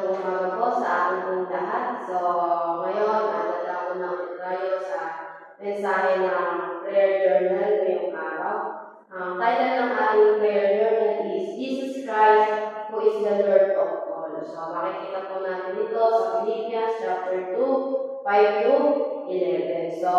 Magandang umaga po sa ating pong lahat. So, ngayon, dadako na ulit tayo sa mensahe ng prayer journal ngayong araw. Ang title ng ating prayer journal is Jesus Christ, who is the Lord of all. So, makikita po natin ito sa Philippians chapter 2, 5 to 11. So,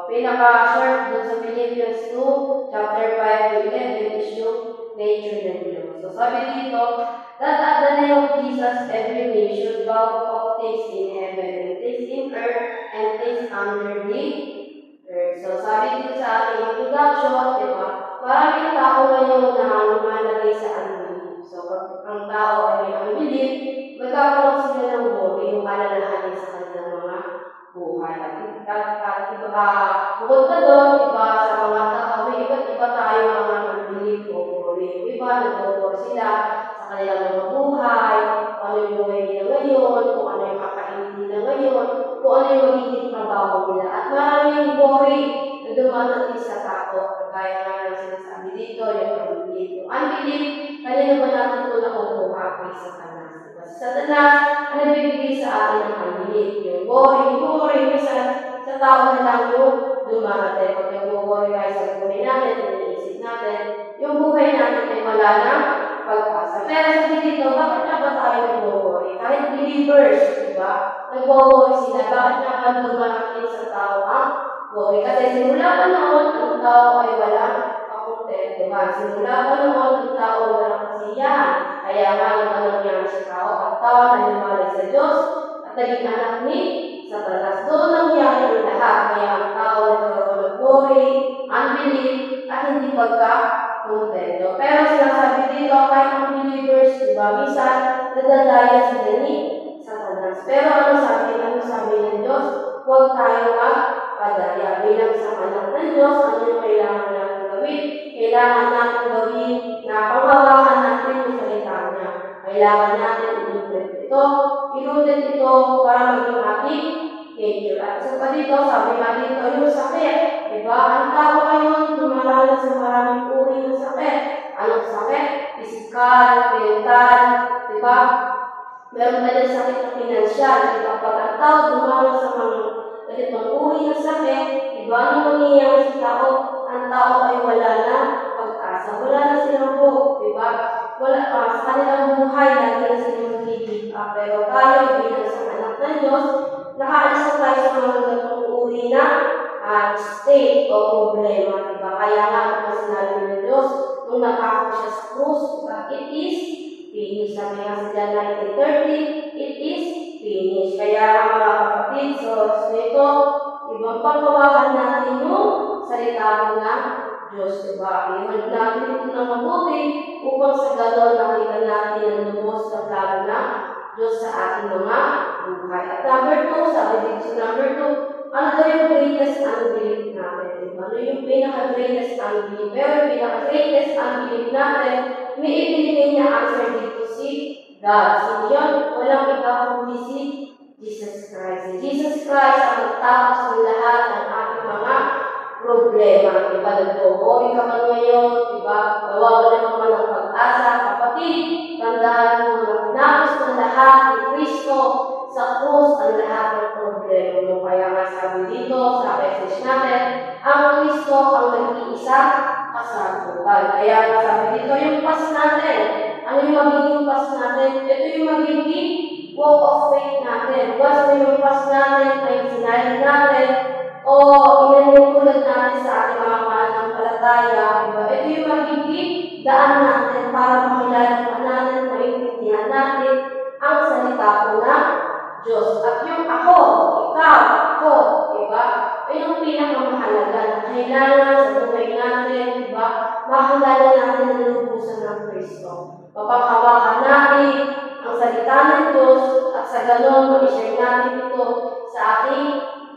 pinaka-short dun sa Philippians 2, chapter 5 to 11 is yung nature ng Diyos. So, sabi dito, that at the name of Jesus, every knee should bow of things in heaven, and things in earth, and things under the earth. So, sabi dito sa ating introduction, di ba? Maraming tao ngayon na lumalagay sa unbelief. So, pag ang tao ay may unbelief, magkakaroon sila ng worry, yung alalahanin sa kanilang mga buhay. At bukod pa doon, iba sa mga tao, may iba't iba tayo mga unbelief o worry. Iba, nag-worry sila sa kanilang mga buhay, kung ano yung buhay nila ngayon, kung ano yung kakainin nila ngayon, kung ano yung magiging trabaho nila. At maraming worry na dumadating sa tao. Kaya nga lang sinasabi dito, yung unbelief. Yung unbelief, kanina ba natin ito nakukuha sa Satanas? Diba? Sa Satanas, ang nagbibigay sa atin ng unbelief. Yung worry, sa tao na lang yung dumadating. Pag nag-worry tayo sa buhay natin, iniisip natin, yung buhay natin ay wala na pag-asa. Pero sabi dito, bakit nga ba tayo nag-worry? Kahit believers, diba? Nag-worry sila, bakit nga ba dumarating sa tao ang worry? Kasi simula pa noon, ang tao ay walang kakontento. Simula pa noon, ang tao walang kasiyahan. Kaya nga yung nangyari sa tao, ang tao na lumalay sa Diyos at naging anak ni Satanas. Doon nangyari ang lahat. Kaya ang tao nagkaroon ng worry, unbelief, at hindi pagka-kontento. Pero sinasabi dito, kahit ang believers, diba, minsan nadadaya sila ni Satanas. Pero ano sabi ng Diyos? Huwag tayo magpadaya. Bilang sa anak ng Diyos, ano yung kailangan natin gawin? Kailangan natin gawin na panghawakan natin yung salita niya. Kailangan natin irutin ito para maging ating nature. At sa dito, sabi nga dito, yung sakit. Diba? Ang tao ngayon, dumaranas sa maraming uri ng sakit. Anong sakit? Physical, mental, diba? Meron pa din sakit na pinansyal. Diba? Pag ang tao dumaranas sa mga ganitong uri ng sakit, diba? Ano mangyayari sa tao? Ang tao ay wala na pag-asa. Wala na silang hope. Diba? Wala pa. Sa kanilang buhay, lagi na silang mag-give up. Pero tayo, bilang sa anak ng Diyos, nakaalis na tayo sa mga ganitong uri na state o problema. Diba? Kaya nga, ang sinabi ng Diyos, nung nakako siya sa krus, diba? It is finished. Sabi nga sa John 19:30, it is finished. Kaya mga kapatid, so ito, ibang pagkawakan natin yung salita ng Diyos. Diba? Iwan natin ito ng mabuti upang sa gano'n nakita natin ang lubos ng plano ng Diyos sa ating mga buhay. At number 2, sabi dito sa number 2, ano daw yung greatest unbelief natin? Diba? Ano yung pinaka-greatest unbelief? Pero yung pinaka-greatest unbelief natin, may ibinigay niya answer dito si God. So yun, walang iba kundi si Jesus Christ. Jesus Christ ang nagtapos ng lahat ng ating mga problema. Diba? Nag-worry ka man ngayon, diba? Nawawala ka man ng pag-asa. Kapatid, tandaan mo na pinapos ng lahat ni Kristo sa krus ang lahat ng problema mo. Kaya nga sabi dito sa message natin, ang Kristo ang nag-iisang kasagutan. Kaya nga sabi dito, yung pas natin, ano yung magiging pas natin? Ito yung magiging walk of faith natin. Once na yung pas natin ay sinalin natin, o inanintulad natin sa ating mga pananampalataya, diba? Ito yung magiging daan natin para makilala pa natin, maintindihan natin ang salita po na Diyos. At yung ako, ikaw, ako, diba? Ay yung pinakamahalaga na kailangan sa buhay natin, diba? Makilala natin ang lubusan ng Kristo. Mapanghawakan natin ang salita ng Diyos at sa ganon, mag-share natin ito sa ating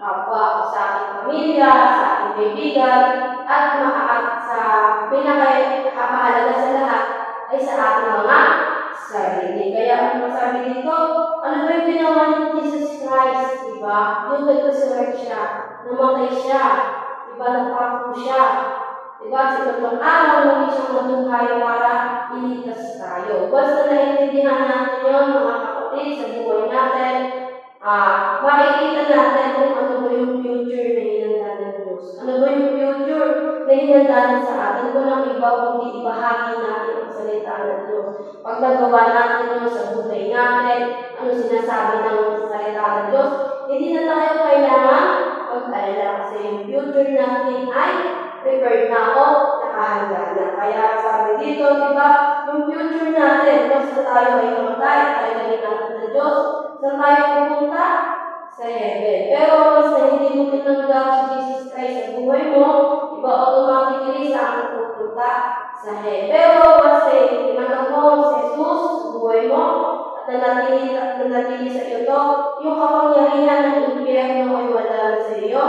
kapwa o sa ating pamilya, sa ating kaibigan, at sa pinakamahalaga sa lahat ay sa ating mga sarili. Kaya ang masabi dito, ano ba yung ginawa ni Jesus Christ? Diba? Yung nag-resurrect siya, namatay siya, diba? Nagpako siya. Diba? Sa tatlong araw, hindi siya matungkay para iligtas tayo. Basta naintindihan natin yun, mga kapatid, sa makikita natin kung ano ba yung future na hinanda ng Diyos. Ano ba yung future na hinanda niya sa atin? Walang iba kundi ibahagi natin ang salita ng Diyos. Pag nagawa natin yun sa buhay natin, ano sinasabi ng salita ng Diyos, hindi na tayo kailangan mag-alala kasi yung future natin ay prepared na ako, nakahanda na. Kaya sabi dito, di ba, yung future natin, basta tayo ay namatay, tayo nalinatan ng Diyos, saan tayo pupunta? Sa heaven. Pero basta hindi mo tinanggap si Jesus Christ sa buhay mo, di ba, automatically saan ka pupunta? Sa heaven. Pero basta tinanggap mo si Jesus sa buhay mo, at nanatili sa iyo to, yung kapangyarihan ng impyerno ay wala na sa iyo,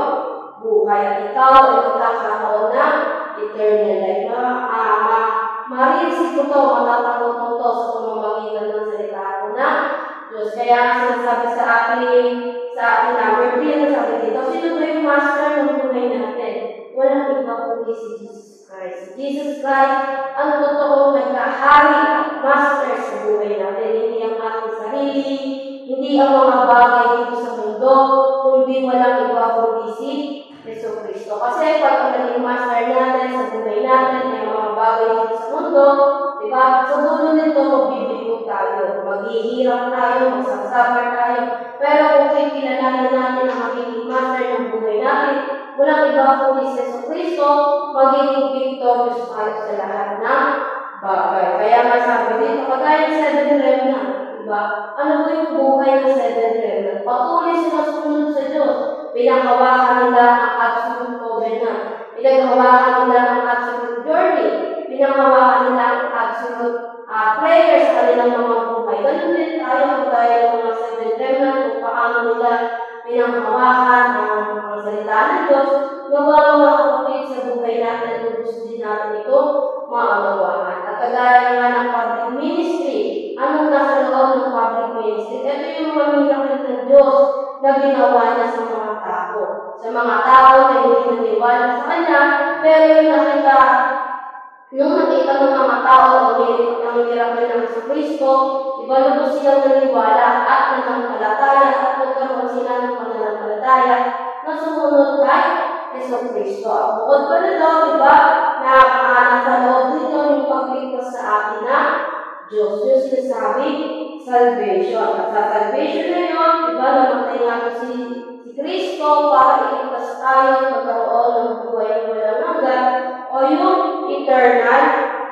buhay at ikaw ay magkakaroon ng eternal life. Maririsip ko to, matatanggap mo to sa pamamagitan ng salita ko na Diyos. Kaya sinasabi sa ating number 3, sabi dito, sino ba yung master ng buhay natin? Walang iba kundi si Jesus Christ. Si Jesus Christ ang totoong nagkahari at master sa buhay natin. Hindi ang ating sarili, hindi ang mga bagay dito sa mundo, kundi walang iba kundi si Yesu Cristo. Kasi pag ang naging master natin sa buhay natin ay mga bagay dito sa mundo, diba? Sa dulo nito, magbibigo tayo, maghihirap tayo, magsasuffer tayo. Pero kung kikilalanin natin ang magiging master ng buhay natin, walang iba kundi si Yesu Cristo, magiging victorious tayo sa lahat ng bagay. Kaya masabi dito, kagaya ng 7 remnant, diba? Ano ba yung buhay ng 7 remnant? Patuloy sila sumunod sa Diyos. Pinanghawakan nila ang absolute covenant. Pinanghawakan nila ang absolute journey. Pinanghawakan nila ang absolute prayer sa kanilang mga buhay. Ganun din tayo kagaya ng mga 7 remnant kung paano nila pinanghawakan ang salita ng Diyos. Gawa mga kapatid sa buhay natin kung gusto din natin ito maunawaan. At kagaya nga ng public ministry, anong nasa loob ng public ministry? Ito yung mga miracle ng Diyos na ginawa niya sa mga tao. Sa mga tao na hindi naniwala sa Kanya, pero nung nakita ng mga tao ang miracle ng Kristo, iba na po silang naniwala at nananampalataya at nagkaroon sila ng pananampalataya na sumunod kay Yesu Kristo. At bukod pa na daw, diba, na nasa loob dito yung pagligtas sa atin na Diyos. Yung sinasabi, salvation. At sa salvation na yun, diba, namatay nga si Kristo para iligtas tayo magkaroon ng buhay ng walang hanggan o yung eternal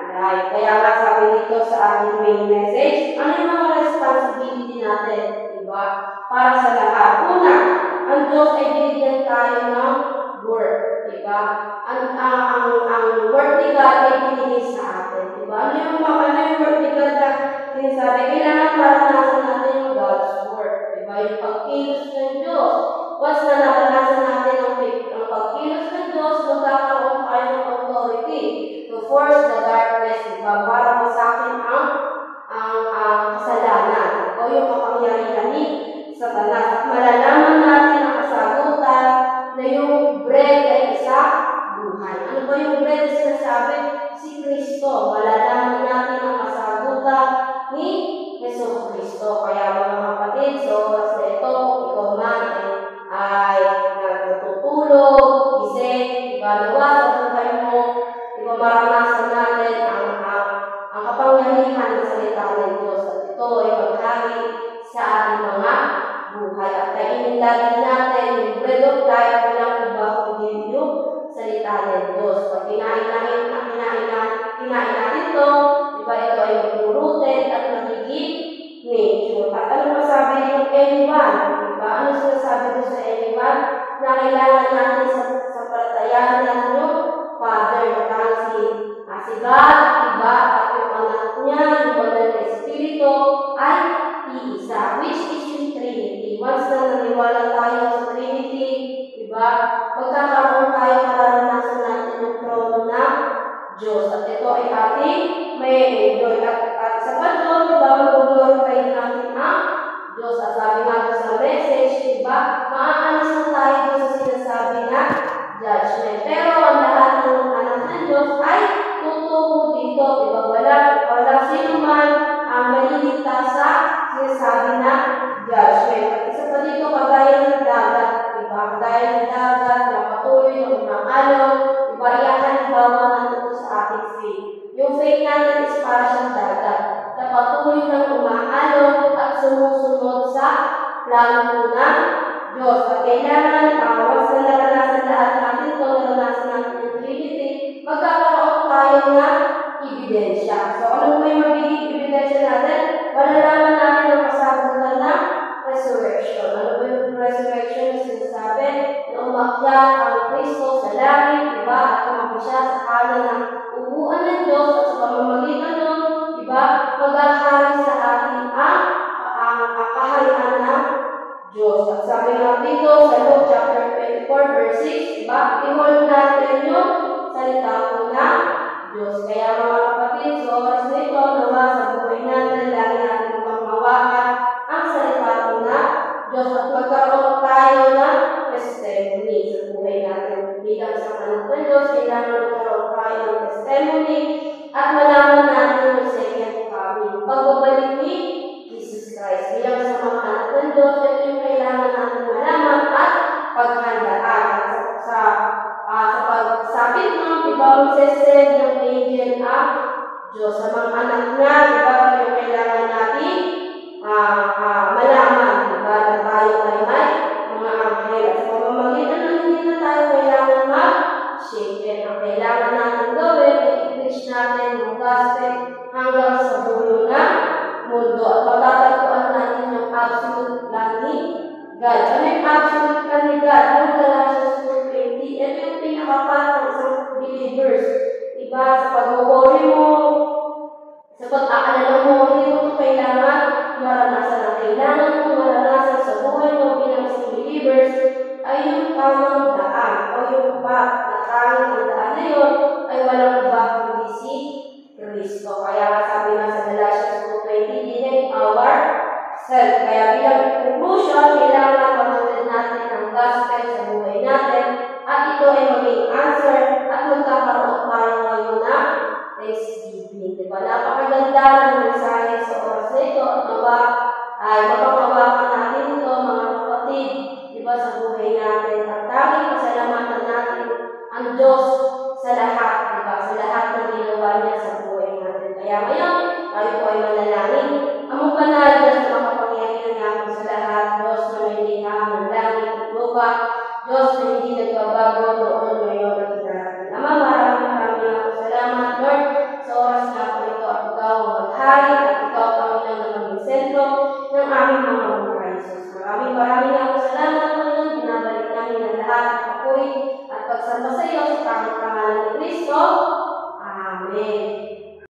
life. Kaya nga sabi dito sa ating main message, ano yung mga responsibility natin, diba, para sa lahat? Una, ang Diyos ay binigyan tayo ng work, diba? Ang work ni God ay binigay sa atin, diba? Ano yung work ni God na sinasabi? Kailangan maranasan natin yung God's work, diba? Yung pagkilos ng Diyos. Once na naranasan natin ang pagkilos ng Diyos, magkakaroon tayo ng authority to force the darkness, diba? Para masakin ang kasalanan o yung kapangyarihan ni Satanas. At malalaman natin ang kasagutan na yung bread ay isang buhay. Ano ba yung bread na sinasabi? Si Kristo. Malalaman natin ang kasagutan ni Yesu Kristo. Kaya mga kapatid, so sa ito, kung ikaw man ay natutulog, gising, ibalawa sa buhay mo, diba maranasan natin ang kapangyarihan ng salita ng Diyos. At ito ay maghari sa ating mga buhay. At kainin lagi natin yung bread of life, walang iba kundi yung salita ng Diyos. Pag kinain natin ito, diba ito ay mag-rooted at magiging nature. At ano masabi yung anyone? Diba? Ano sinasabi ko sa anyone? Na kailangan natin sa palatayan natin yung Father, si God, diba? At yung anak niya, yung banal na Espiritu, ay iisa, which is yung Trinity. Once na naniwala tayo sa Trinity, diba? Magkakaroon tayo mararanasan natin yung trono ng Diyos. At ito ay ating may enjoy. At sa pagdoon, diba? Mag-glorify natin ang Diyos. At sabi nga sa message, diba? Maaalis na tayo sa sinasabi na judgment. Pero ang lahat ng anak ng Diyos ay tutungo dito. Diba? Wala sino man ang maliligtas sa sinasabi na judgment. At isa pa dito plano po ng Diyos. At kailangan, once na naranasan lahat natin ito, naranasan natin yung Trinity, magkakaroon tayo ng ebidensya. So, ano po yung magiging ebidensya natin? Malalaman natin ang kasagutan ng resurrection. Ano po yung resurrection na sinasabi? Na umakyat ang Kristo sa langit, diba? At umakyat siya sa kanan ng upuan ng Diyos at sa pamamagitan nun, diba? Maghahari sa atin ang kaharian ng Diyos. At sabi nga dito sa Luke chapter 24 verse 6, diba? I-hold natin yung salita po ng Diyos. Kaya mga kapatid, sa oras na ito, nawa sa buhay natin, lagi natin panghawakan ang salita po ng Diyos at magkaroon tayo ng testimony sa buhay natin. Bilang sa anak ng Diyos, kailangan magkaroon tayo ng testimony at malaman natin yung second coming. Pagbabalik ni Jesus Christ. Bilang sa mga anak ng Diyos, ito yung kailangan natin malaman at paghandaan. Sa pagsakit ng ibang sesend ng angel ang Diyos sa mga anak niya, diba? Yung kailangan natin malaman, diba? Na tayo ay may mga anghel. At sa pamamagitan ng hindi na tayo kailangan mag-shake. Ang kailangan natin gawin ay i-preach natin yung gospel hanggang sa dulo ng mundo. At matatagpuan natin yung absolute plan ni God. Ano yung absolute plan ni God? Yung Galatians 2:20. Ito yung pinakapat ng isang believers. Diba? Sa pag-worry mo, sa pag-aalala mo, hindi mo ito kailangan maranasan. Ang kailangan mo maranasan sa buhay mo bilang isang believers ay yung tamang daan o yung path na tanging ang daan na yun ay walang iba kundi si Kristo. Kaya sabi nga sa Galatians 2:20, deny ourselves. Kaya bilang conclusion, kailangan pagsunod natin ang gospel sa buhay natin at ito ay maging answer at magkakaroon tayo ngayon na thanksgiving. Diba? Napakaganda ng mensahe sa oras na ito at nawa ay mapagkawakan natin ito mga kapatid, diba, sa buhay natin. At tanging pasalamatan natin ang Diyos sa lahat, diba, sa lahat ng ginawa niya sa buhay natin. Kaya ngayon, tayo po ay manalangin. Among banal Diyos na makapangyarihan natin sa lahat, Diyos na may likha ng langit at lupa, Diyos na hindi nagbabago noon, ngayon at darating. Ama, maraming salamat, Lord, sa oras na po ito at ikaw ang maghari at ikaw, Panginoon, na maging sentro ng aming mga buhay. Jesus, maraming salamat, Panginoon. Binabalik namin ang lahat ng papuri at pagsamba sa iyo sa pangit pangalan ni Kristo. Amen.